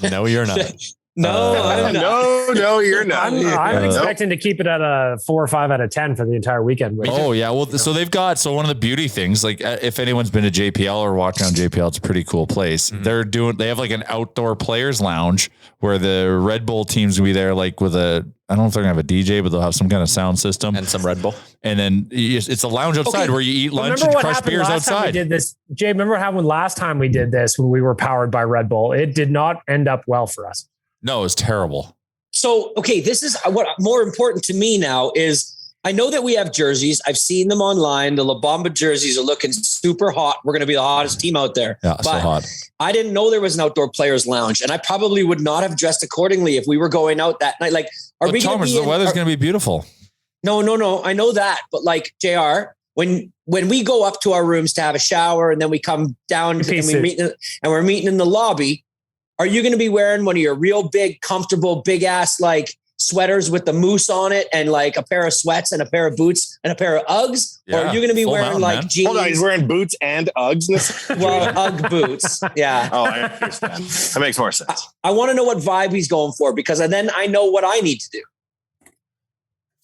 No, you're not. I'm not. No, you're not. I'm expecting to keep it at a 4 or 5 out of 10 for the entire weekend. Oh yeah. Well, so they've got, one of the beauty things, like if anyone's been to JPL or walked around JPL, it's a pretty cool place. Mm-hmm. They have like an outdoor players lounge where the Red Bull teams will be there, like with I don't know if they're gonna have a DJ, but they'll have some kind of sound system and some Red Bull. And then it's a lounge outside where you eat lunch and crush beers outside. We did this, Jay. Remember what happened last time we did this when we were powered by Red Bull? It did not end up well for us. No, it was terrible. So, okay, this is what more important to me now is I know that we have jerseys. I've seen them online. The La Bamba jerseys are looking super hot. We're going to be the hottest team out there. Yeah, so hot. I didn't know there was an outdoor players lounge, and I probably would not have dressed accordingly if we were going out that night. Like, Chalmers, the weather's going to be beautiful. No. I know that, but like JR, when we go up to our rooms to have a shower and then we come down and we're meeting in the lobby. Are you going to be wearing one of your real big, comfortable, big ass like sweaters with the moose on it and like a pair of sweats and a pair of boots and a pair of Uggs? Yeah, or are you going to be wearing like jeans? Hold on, he's wearing boots and Uggs. Well, Ugg boots. Yeah. Oh, I understand. That makes more sense. I want to know what vibe he's going for because then I know what I need to do.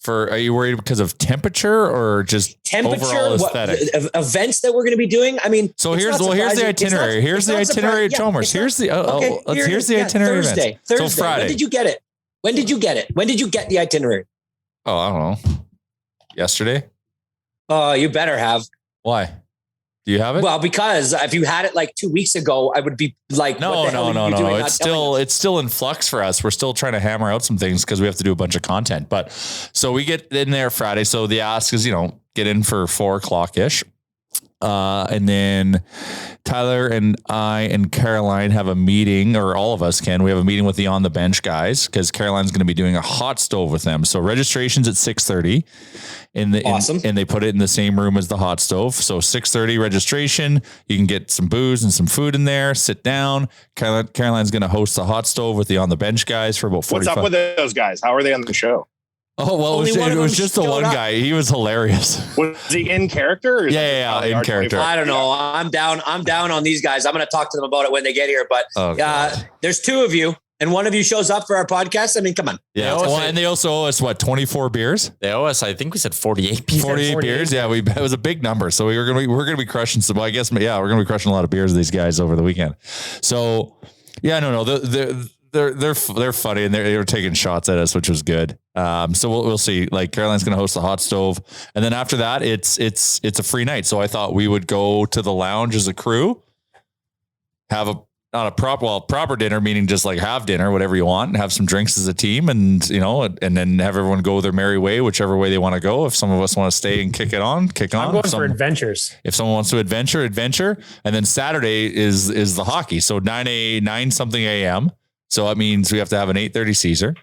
Are you worried because of temperature or just overall aesthetic? Events that we're going to be doing? I mean, so here's the itinerary. Here's the itinerary at Chalmers. Here's the itinerary. Thursday. So Friday. When did you get it? When did you get the itinerary? Oh, I don't know. Yesterday? Oh, you better have. Why? Do you have it? Well, because if you had it like 2 weeks ago, I would be like, no. It's still in flux for us. We're still trying to hammer out some things because we have to do a bunch of content. But so we get in there Friday. So the ask is, get in for 4:00 ish. And then Tyler and I and Caroline have a meeting, or all of us can. We have a meeting with the On the Bench guys because Caroline's going to be doing a hot stove with them. So registration's at 6:30. Awesome. And they put it in the same room as the hot stove. So 6:30 registration. You can get some booze and some food in there. Sit down. Caroline's going to host the hot stove with the On the Bench guys for about 45. What's up with those guys? How are they on the show? Oh, well, it was just the one guy. He was hilarious. Was he in character? Yeah, in character. I don't know. I'm down on these guys. I'm going to talk to them about it when they get here. But there's 2 of you. And one of you shows up for our podcast. I mean, come on. Yeah. And they also owe us 24 beers? They owe us, I think we said 48 beers. 48 beers. Yeah. It was a big number. So we're going to be crushing some, I guess, we're going to be crushing a lot of beers with these guys over the weekend. So yeah, no. They're funny and they were taking shots at us, which was good. So we'll see. Like Caroline's going to host the hot stove, and then after that, it's a free night. So I thought we would go to the lounge as a crew, have proper dinner, meaning just like have dinner, whatever you want, and have some drinks as a team, and and then have everyone go their merry way, whichever way they want to go. If some of us want to stay and kick on. I'm going for adventures. If someone wants to adventure. And then Saturday is the hockey. So 9 something a.m. So that means we have to have an 8:30 Caesar.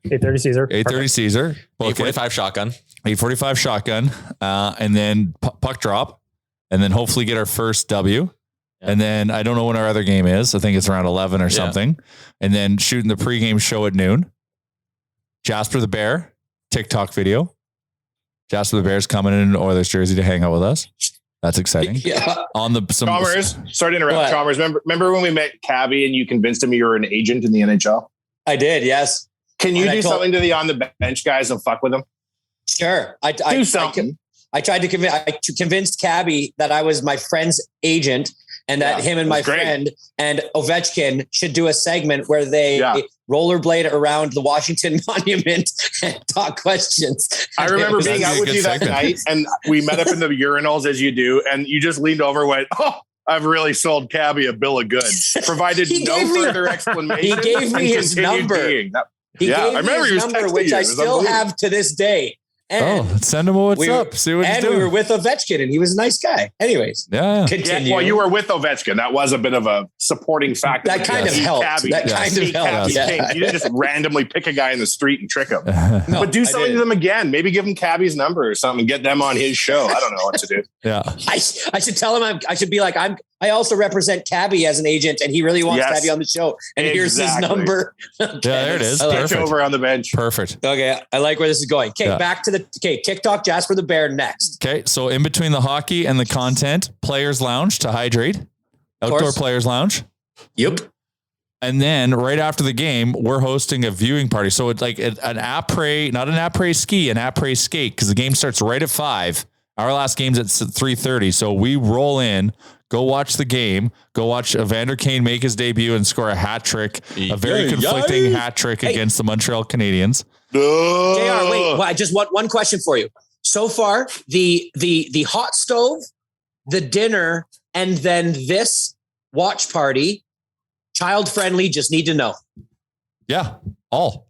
8:30 Caesar. 8:30 Caesar. 8:45 shotgun. 8:45 shotgun. And then puck drop. And then hopefully get our first W. Yeah. And then I don't know when our other game is. I think it's around 11 or something. And then shooting the pregame show at noon. Jasper the Bear, TikTok video. Jasper the Bear's coming in an Oilers jersey to hang out with us. That's exciting. On the Chalmers, sorry to interrupt. Chalmers, remember when we met Cabby and you convinced him you were an agent in the NHL? I did, yes. Can you do something to the on the bench guys and fuck with them? Sure. Do something. I tried to convince Cabby that I was my friend's agent and that him and my friend and Ovechkin should do a segment where they rollerblade around the Washington Monument and talk questions. I remember being out with you that night and we met up in the urinals as you do. And you just leaned over and went, "Oh, I've really sold Cabby a bill of goods." Provided no further explanation. He gave me his number. I remember his number, which I still have to this day. And send him a what's up. See what he's doing. And we were with Ovechkin, and he was a nice guy. Anyways, continue. Well, you were with Ovechkin. That was a bit of a supporting factor. That kind of helped. That kind of helped. You didn't just randomly pick a guy in the street and trick him. No, but do something to them again. Maybe give him Cabby's number or something. Get them on his show. I don't know what to do. I should tell him. I should be like, I also represent Cabby as an agent, and he really wants to have you on the show. And here's his number. Okay. Yeah, there it is. Perfect. Over on the bench. Perfect. Okay, I like where this is going. Okay, back to TikTok Jasper the Bear next. Okay, so in between the hockey and the content, Players Lounge to hydrate, outdoor Players Lounge. Yep. And then right after the game, we're hosting a viewing party. So it's like an après, not an après ski, an après skate, because the game starts right at 5. Our last game's at 3:30. So we roll in, go watch the game, go watch Evander Kane make his debut and score a hat trick, a very conflicting hat trick against the Montreal Canadiens. JR, wait, I just want one question for you. So far, the hot stove, the dinner, and then this watch party, child friendly, just need to know. Yeah, all.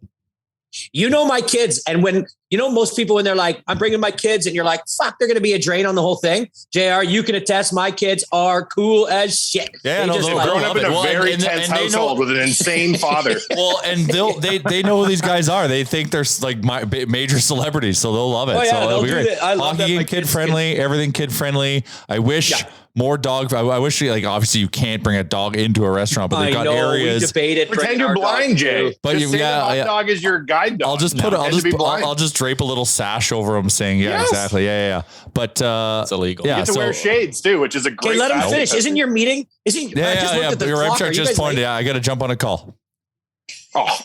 You know my kids, and when most people when they're like, "I'm bringing my kids," and you're like, "Fuck, they're going to be a drain on the whole thing." JR, you can attest, my kids are cool as shit. Yeah, they're growing up in a very tense household with an insane father. Well, and they know who these guys are. They think they're like major celebrities, so they'll love it. Oh, yeah, so they'll do that. I love hockey and kid friendly, everything kid friendly. I wish. Yeah. More dog. I wish obviously you can't bring a dog into a restaurant, but they've got areas. We debated. Pretend you're blind, Jay. But just say the hot dog is your guide dog. I'll just drape a little sash over them saying, exactly. Yeah. But it's illegal. Yeah, you get to wear shades too, which is a great. Okay, let him finish. Isn't your meeting? Yeah. Your rep check just pointed. Yeah, I got to jump on a call. Oh.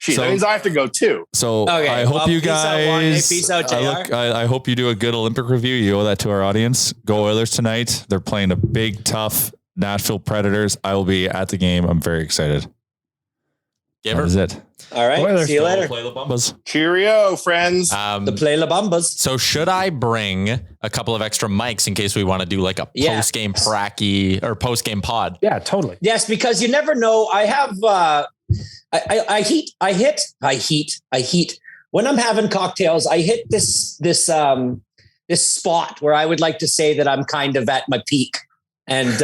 That means I have to go too. So I hope you guys. Peace out, JR. I hope you do a good Olympic review. You owe that to our audience. Go Oilers tonight. They're playing a big, tough Nashville Predators. I will be at the game. I'm very excited. That is it. All right. Oilers. See you later. Play La Bambas. Cheerio, friends. The Play La Bambas. So should I bring a couple of extra mics in case we want to do like a post-game pracky or post-game pod? Yeah, totally. Yes, because you never know. I have... I heat. When I'm having cocktails, I hit this spot where I would like to say that I'm kind of at my peak. And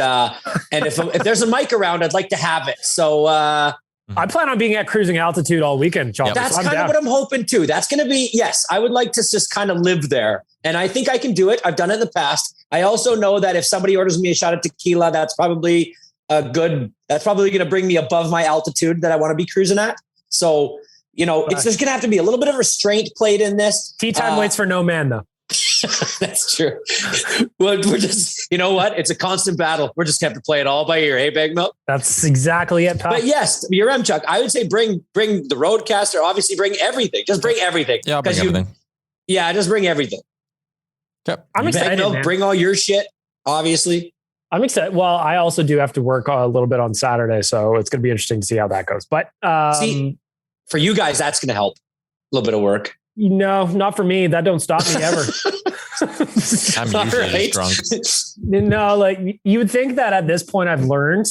if there's a mic around, I'd like to have it. So I plan on being at cruising altitude all weekend, John. That's kind of what I'm hoping too. That's going to be, yes, I would like to just kind of live there. And I think I can do it. I've done it in the past. I also know that if somebody orders me a shot of tequila, that's probably going to bring me above my altitude that I want to be cruising at. So, it's just going to have to be a little bit of restraint played in this. Tea time waits for no man, though. That's true. Well, we're just, you know what? It's a constant battle. We're just going to have to play it all by ear. Hey, Big Milk. That's exactly it. Pal. But yes, your Chuck, I would say bring the roadcaster. Obviously, bring everything. Just bring everything. Yeah, I'll bring everything. Yeah, just bring everything. Yep. I'm excited. Man. Bring all your shit. Obviously. I'm excited. Well, I also do have to work a little bit on Saturday, so it's going to be interesting to see how that goes. But see, for you guys, that's going to help. little bit of work. No, not for me. That don't stop me ever. I'm usually just drunk. No, like you would think that at this point I've learned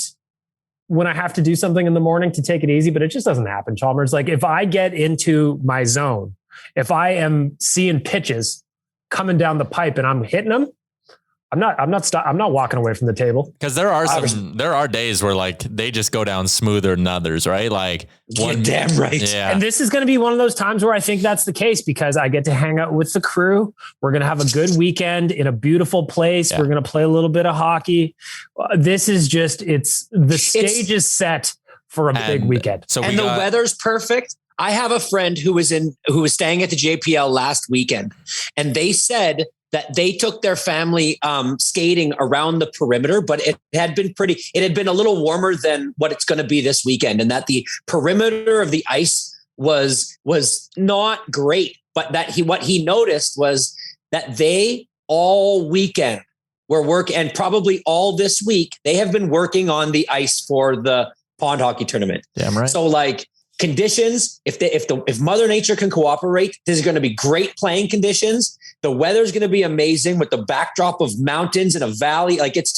when I have to do something in the morning to take it easy, but it just doesn't happen, Chalmers. Like if I get into my zone, if I am seeing pitches coming down the pipe and I'm hitting them, I'm not walking away from the table. Because there are days where like they just go down smoother than others, right? Like You're damn right. Yeah. And this is going to be one of those times where I think that's the case because I get to hang out with the crew. We're going to have a good weekend in a beautiful place. Yeah. We're going to play a little bit of hockey. This is just, the stage is set for a big weekend. And the weather's perfect. I have a friend who was staying at the JPL last weekend, and they said that they took their family skating around the perimeter, but it had been a little warmer than what it's going to be this weekend, and that the perimeter of the ice was not great. But what he noticed was that they all weekend were working, and probably all this week they have been working on the ice for the pond hockey tournament. Damn right. So like conditions, if Mother Nature can cooperate, this is going to be great playing conditions. The weather's going to be amazing with the backdrop of mountains and a valley. Like it's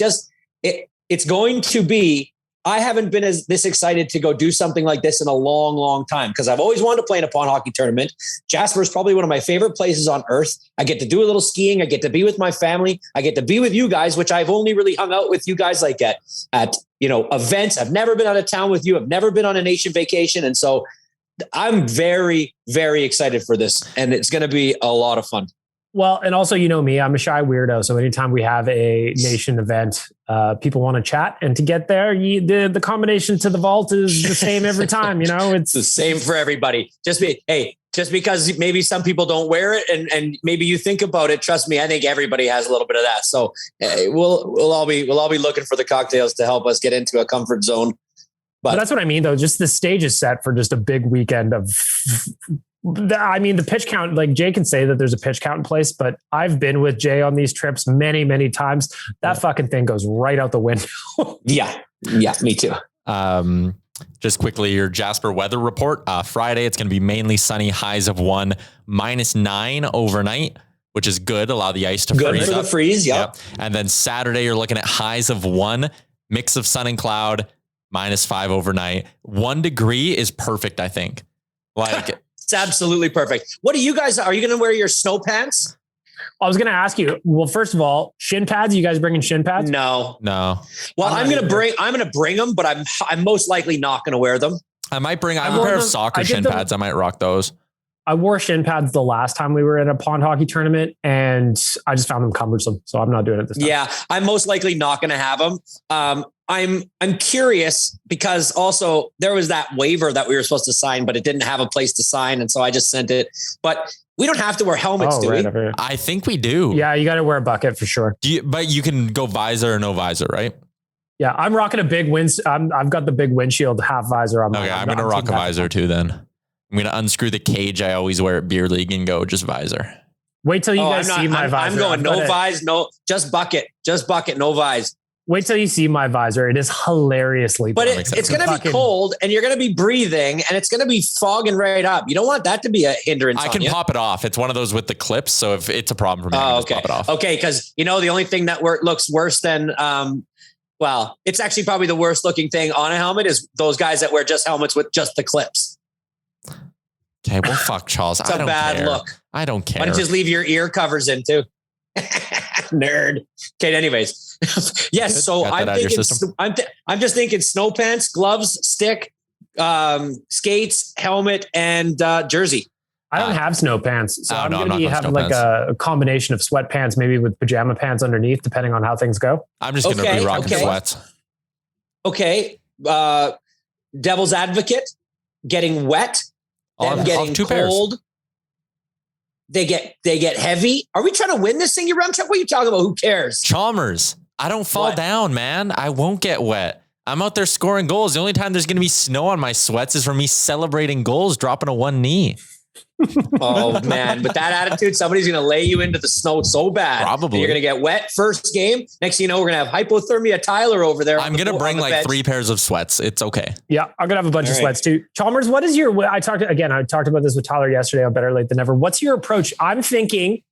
going to be, I haven't been this excited to go do something like this in a long, long time because I've always wanted to play in a pond hockey tournament. Jasper is probably one of my favorite places on earth. I get to do a little skiing. I get to be with my family. I get to be with you guys, which I've only really hung out with you guys like at events. I've never been out of town with you. I've never been on a nation vacation. And so I'm very, very excited for this. And it's going to be a lot of fun. Well, and also, you know me, I'm a shy weirdo. So anytime we have a nation event, people want to chat, and to get there, the combination to the vault is the same every time. You know, it's the same for everybody. Just because maybe some people don't wear it, and maybe you think about it. Trust me, I think everybody has a little bit of that. So we'll all be looking for the cocktails to help us get into a comfort zone. But that's what I mean, though. Just the stage is set for just a big weekend of. The pitch count, like Jay can say that there's a pitch count in place, but I've been with Jay on these trips many, many times. That fucking thing goes right out the window. Yeah, me too. Just quickly, your Jasper weather report. Friday, it's going to be mainly sunny, highs of 1, -9 overnight, which is good. Allow the ice to freeze. Good for the freeze, yep. And then Saturday, you're looking at highs of 1, mix of sun and cloud, -5 overnight. 1 degree is perfect, I think. Like... It's absolutely perfect. What are you going to wear your snow pants? I was going to ask you, well, first of all, shin pads, you guys bringing shin pads? No. No. Well, I'm going to bring them, but I'm most likely not going to wear them. I might bring, I have a pair of soccer shin pads. I might rock those. I wore shin pads the last time we were in a pond hockey tournament, and I just found them cumbersome. So I'm not doing it this time. Yeah. I'm most likely not going to have them. I'm curious because also there was that waiver that we were supposed to sign, but it didn't have a place to sign. And so I just sent it, but we don't have to wear helmets, do we? I think we do. Yeah. You got to wear a bucket for sure. But you can go visor or no visor, right? Yeah. I'm rocking a big I've got the big windshield half visor on. Okay. I'm going to rock a visor too then. I'm going to unscrew the cage I always wear at beer league and go just visor. Wait till you guys see my visor. I'm going no visor, just bucket, no visor. Wait till you see my visor. It is hilariously but it's going to be cold, and you're going to be breathing, and it's going to be fogging right up. You don't want that to be a hindrance. I can pop it off. It's one of those with the clips. So if it's a problem for me, I can just pop it off. Okay. Because the only thing that looks worse than, it's actually probably the worst looking thing on a helmet is those guys that wear just helmets with just the clips. Okay. Well, fuck Charles. It's a bad look. I don't care. Why don't you just leave your ear covers in too? Nerd. Okay. Anyways, yes. So I'm just thinking snow pants, gloves, stick, skates, helmet, and jersey. I don't have snow pants, so I'm going to be having like a combination of sweatpants, maybe with pajama pants underneath, depending on how things go. I'm just going to be rocking sweats. Okay. Devil's advocate, getting wet, them getting cold. Pairs. They get heavy. Are we trying to win this thing, you Rumchuck? What are you talking about? Who cares? Chalmers. I don't fall down, man. I won't get wet. I'm out there scoring goals. The only time there's going to be snow on my sweats is for me celebrating goals, dropping a 1 knee. Oh man, with that attitude, somebody's going to lay you into the snow so bad. Probably. You're going to get wet first game. Next thing you know, we're going to have hypothermia Tyler over there. I'm going to bring like 3 pairs of sweats. It's okay. Yeah, I'm gonna have a bunch of sweats too. Chalmers, what is your? I talked about this with Tyler yesterday on Better Late Than Never. What's your approach? I'm thinking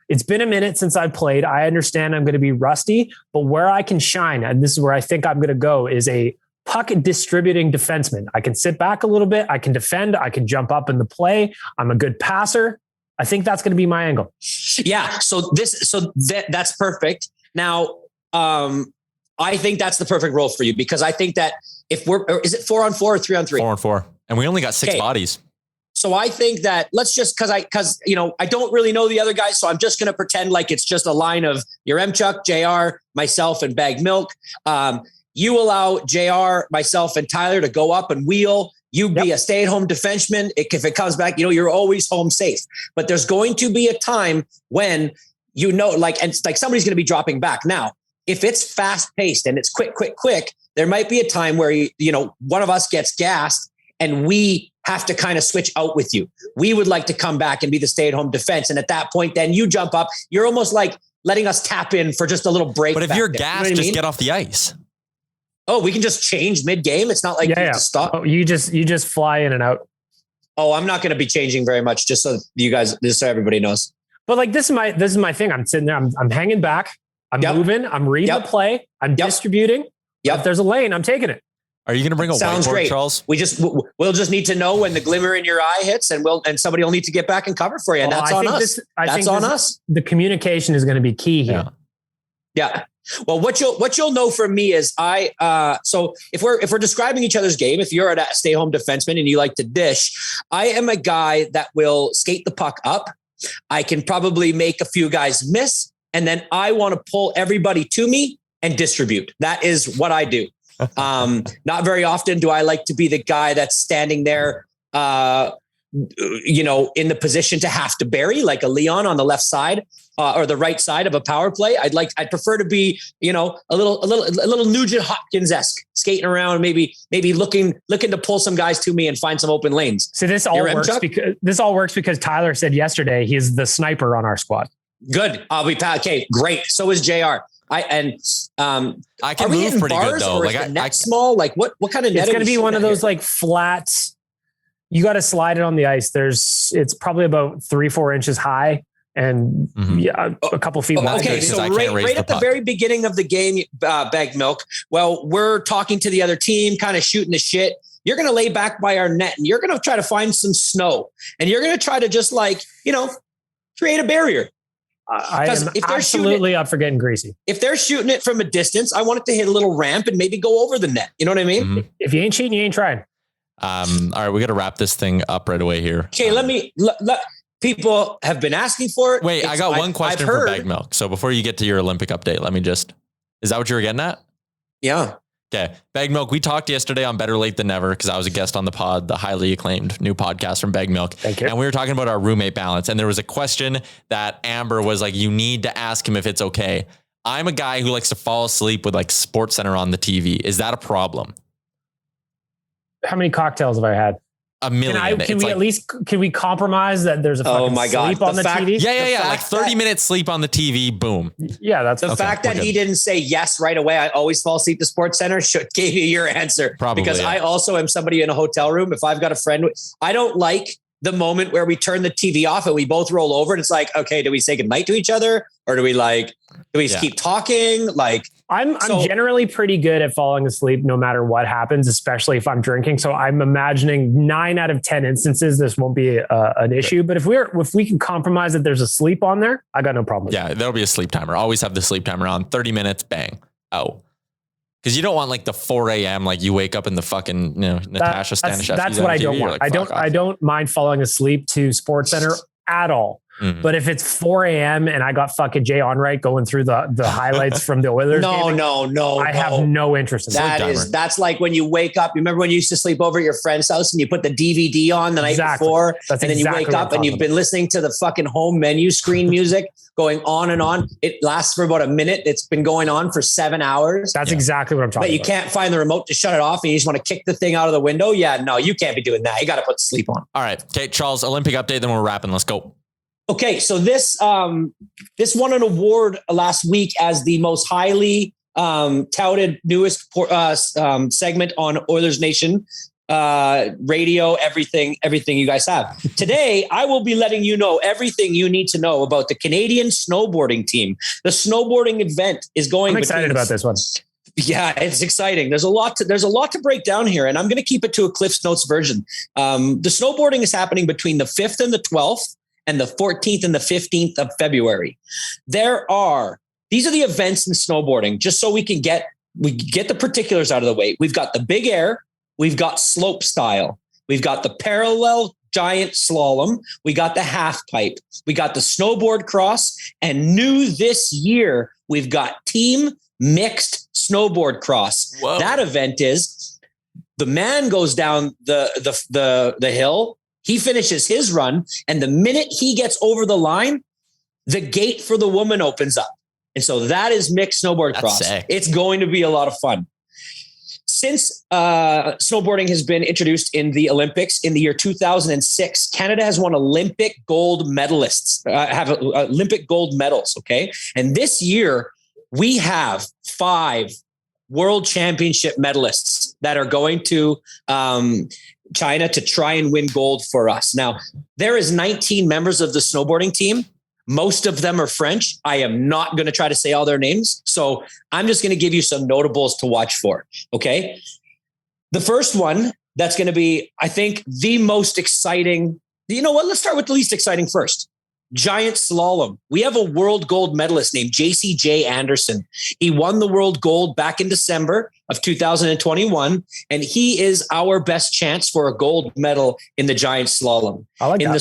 it's been a minute since I played. I understand I'm going to be rusty, but where I can shine, and this is where I think I'm going to go, is a puck distributing defenseman. I can sit back a little bit. I can defend. I can jump up in the play. I'm a good passer. I think that's going to be my angle. Yeah. That's perfect. Now, I think that's the perfect role for you because I think that is it 4-on-4 or 3-on-3? 4-on-4. And we only got 6 bodies. So I think that let's just, I don't really know the other guys. So I'm just going to pretend like it's just a line of your Chuck, JR, myself, and Bag Milk. You allow JR, myself, and Tyler to go up and wheel. You be a stay-at-home defenseman. If it comes back, you're always home safe. But there's going to be a time when somebody's going to be dropping back. Now, if it's fast-paced and it's quick, there might be a time where one of us gets gassed and we have to kind of switch out with you. We would like to come back and be the stay-at-home defense. And at that point, then you jump up. You're almost like letting us tap in for just a little break. But if you're gassed, just get off the ice. Oh, we can just change mid-game. It's not like you have to stop. Oh, you just fly in and out. Oh, I'm not going to be changing very much, just so everybody knows. But like this is my thing. I'm sitting there. I'm hanging back. I'm moving. I'm reading the play. I'm distributing. If there's a lane, I'm taking it. Are you going to bring a Sounds whiteboard, great. Charles? We'll just need to know when the glimmer in your eye hits, and somebody will need to get back and cover for you. And that's on us. That's on us. The communication is going to be key here. Yeah. Well, what you'll know from me is so if we're describing each other's game, if you're a stay-home defenseman and you like to dish, I am a guy that will skate the puck up. I can probably make a few guys miss, and then I want to pull everybody to me and distribute. That is what I do. Not very often do I like to be the guy that's standing there, in the position to have to bury like a Leon on the left side. Or the right side of a power play. I'd prefer to be, a little Nugent Hopkins-esque, skating around, maybe looking to pull some guys to me and find some open lanes. So this all works because Tyler said yesterday he's the sniper on our squad. Good. I'll be okay. Great. So is JR. I can move pretty good though. Like the net small. Like what kind of net? It's going to be one of those like flat. You got to slide it on the ice. It's probably about 3-4 inches high. And a couple feet. Okay, so right at the very beginning of the game, Bag Milk. Well, we're talking to the other team, kind of shooting the shit. You're going to lay back by our net, and you're going to try to find some snow, and you're going to try to just create a barrier. I am absolutely up for getting greasy. If they're shooting it from a distance, I want it to hit a little ramp and maybe go over the net. You know what I mean? Mm-hmm. If you ain't cheating, you ain't trying. All right, we got to wrap this thing up right away here. Okay, people have been asking for it. Wait, I got one question for Bag Milk. So before you get to your Olympic update, is that what you were getting at? Yeah. Okay. Bag Milk, we talked yesterday on Better Late Than Never because I was a guest on the pod, the highly acclaimed new podcast from Bag Milk. Thank you. And we were talking about our roommate balance. And there was a question that Amber was like, you need to ask him if it's okay. I'm a guy who likes to fall asleep with like SportsCenter on the TV. Is that a problem? How many cocktails have I had? A million. Can we compromise that there's a fucking sleep on the TV? Yeah. Like 30 minutes sleep on the TV. Boom. Yeah. That's the fact that he didn't say yes right away. I always fall asleep to SportsCenter gave you your answer. Probably. Because I also am somebody in a hotel room. If I've got a friend, I don't like the moment where we turn the TV off and we both roll over and it's like, okay, do we say goodnight to each other? Or do we keep talking? I'm generally pretty good at falling asleep no matter what happens, especially if I'm drinking. So I'm imagining 9 out of 10 instances, this won't be an issue. But if we can compromise that there's a sleep on there, I got no problem. Yeah, there'll be a sleep timer. Always have the sleep timer on. 30 minutes, bang, out. Because you don't want like the 4 a.m. like you wake up in the fucking Natasha Staniszewski. That's what I don't want. I don't mind falling asleep to SportsCenter at all. But if it's 4 a.m. and I got fucking Jay Onright going through the highlights from the Oilers game, no. I have no interest in That's like when you wake up. You remember when you used to sleep over at your friend's house and you put the DVD on the night before, and then you wake up and you've been listening to the fucking home menu screen music going on and on. It lasts for about a minute. It's been going on for 7 hours. That's exactly what I'm talking about. But you can't find the remote to shut it off and you just want to kick the thing out of the window. Yeah, no, you can't be doing that. You got to put sleep on. All right. Okay, Charles, Olympic update, then we're wrapping. Let's go. Okay, so this won an award last week as the most highly touted newest segment on Oilers Nation radio, everything you guys have. Today, I will be letting you know everything you need to know about the Canadian snowboarding team. The snowboarding event is going. I'm excited about this one. Yeah, it's exciting. There's a lot to break down here, and I'm going to keep it to a Cliff's Notes version. The snowboarding is happening between the 5th and the 12th and the 14th and the 15th of February. These are the events in snowboarding, just so we get the particulars out of the way. We've got the big air, we've got slope style, we've got the parallel giant slalom, we got the half pipe, we got the snowboard cross, and new this year, we've got team mixed snowboard cross. Whoa. That event is the man goes down the hill, he finishes his run, and the minute he gets over the line, the gate for the woman opens up. And so that is mixed snowboard cross. Sick. It's going to be a lot of fun. Since snowboarding has been introduced in the Olympics in the year 2006, Canada has won Olympic gold medalists, Olympic gold medals. Okay. And this year we have 5 world championship medalists that are going to China to try and win gold for us. Now, there is 19 members of the snowboarding team. Most of them are French. I am not going to try to say all their names. So I'm just going to give you some notables to watch for. Okay. The first one that's going to be, I think, the most exciting. You know what? Let's start with the least exciting first. Giant slalom. We have a world gold medalist named JCJ Anderson. He won the world gold back in December of 2021, and he is our best chance for a gold medal in the giant slalom. I like that. In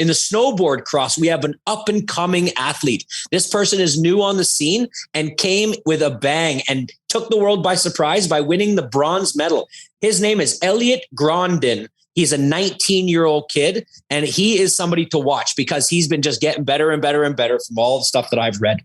the snowboard cross, we have an up and coming athlete. This person is new on the scene and came with a bang and took the world by surprise by winning the bronze medal. His name is Elliot Grondin. He's a 19-year-old kid, and he is somebody to watch because he's been just getting better and better and better from all the stuff that I've read.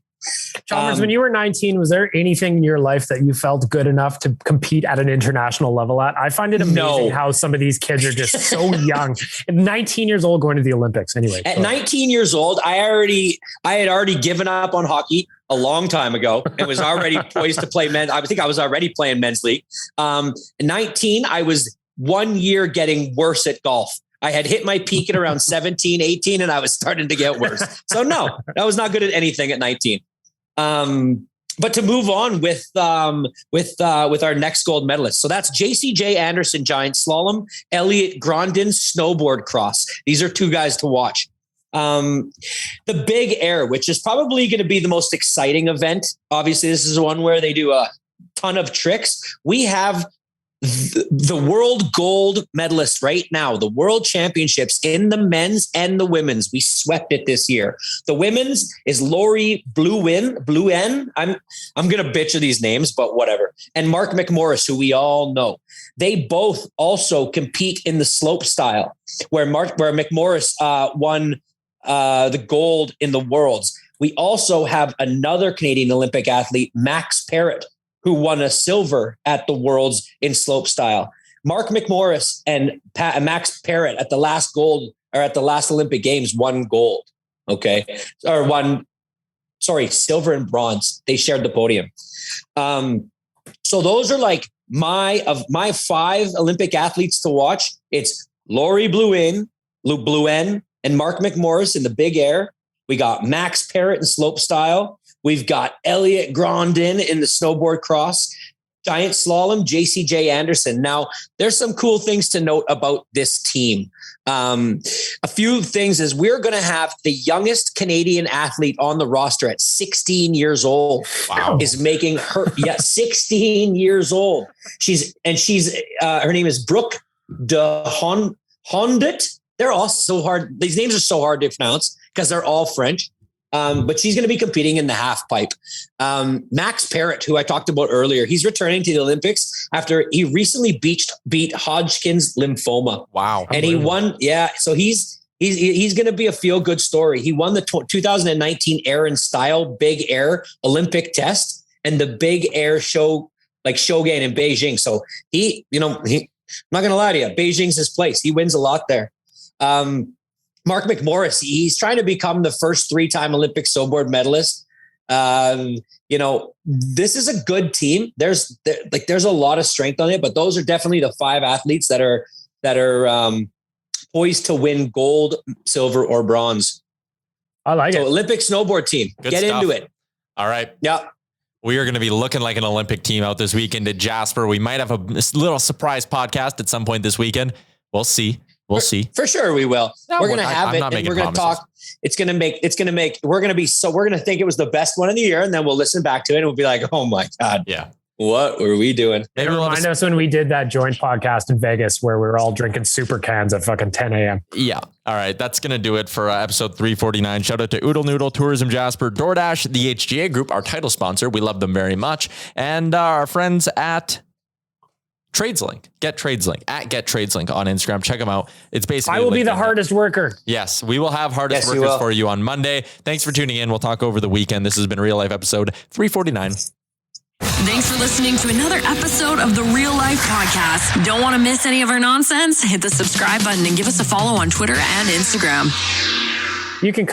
Chalmers, when you were 19, was there anything in your life that you felt good enough to compete at an international level at? I find it amazing how some of these kids are just so young. 19 years old going to the Olympics. Anyway, at 19 years old, I had already given up on hockey a long time ago and was already poised to play men's. I think I was already playing men's league. 19, I was 1 year getting worse at golf. I had hit my peak at around 17, 18, and I was starting to get worse. So no, I was not good at anything at 19. But to move on with our next gold medalist. So that's JCJ Anderson, giant slalom, Elliot Grondin, snowboard cross. These are 2 guys to watch. The big air, which is probably going to be the most exciting event. Obviously, this is one where they do a ton of tricks. We have the world gold medalists right now, the world championships in the men's and the women's. We swept it this year. The women's is Lori Bluen. I'm going to butcher these names, but whatever. And Mark McMorris, who we all know. They both also compete in the slope style where McMorris won the gold in the worlds. We also have another Canadian Olympic athlete, Max Parrott, who won a silver at the Worlds in slope style. Mark McMorris and Max Parrott at the last Olympic Games won gold. Okay. Silver and bronze. They shared the podium. So those are like my 5 Olympic athletes to watch. It's Lori Bluen and Mark McMorris in the big air. We got Max Parrott in slope style. We've got Elliot Grondin in the snowboard cross, giant slalom, JCJ Anderson. Now, there's some cool things to note about this team. A few things is we're going to have the youngest Canadian athlete on the roster at 16 years old. Wow. Is making her 16 years old. She's her name is Brooke de Hondit. They're all so hard. These names are so hard to pronounce. because they're all French. But she's going to be competing in the half pipe. Max Parrott, who I talked about earlier, he's returning to the Olympics after he recently beat Hodgkin's lymphoma. Wow. And he won. Yeah. So he's going to be a feel good story. He won the 2019 air and style big air Olympic test and the big air show, like Shogun in Beijing. So I'm not going to lie to you. Beijing's his place. He wins a lot there. Mark McMorris, he's trying to become the first 3-time Olympic snowboard medalist. This is a good team. There's a lot of strength on it, but those are definitely the 5 athletes that are poised to win gold, silver, or bronze. I like it. Olympic snowboard team. Good Get stuff. into it. All right. Yeah. We are going to be looking like an Olympic team out this weekend at Jasper. We might have a little surprise podcast at some point this weekend. We'll see. We'll see. For sure we will. No, we're going to have I'm it not and we're making going to talk. We're going to think it was the best one of the year. And then we'll listen back to it and we'll be like, oh my God. Yeah. What were we doing? Maybe remind us when we did that joint podcast in Vegas where we were all drinking super cans at fucking 10 a.m. Yeah. All right. That's going to do it for episode 349. Shout out to Oodle Noodle, Tourism Jasper, DoorDash, the HGA Group, our title sponsor. We love them very much. And our friends at TradesLink. Get TradesLink at Get TradesLink on Instagram. Check them out. It's basically I will be the hardest worker. Yes, we will have hardest workers for you on Monday. Thanks for tuning in. We'll talk over the weekend. This has been Real Life episode 349. Thanks for listening to another episode of the Real Life Podcast. Don't want to miss any of our nonsense? Hit the subscribe button and give us a follow on Twitter and Instagram. You can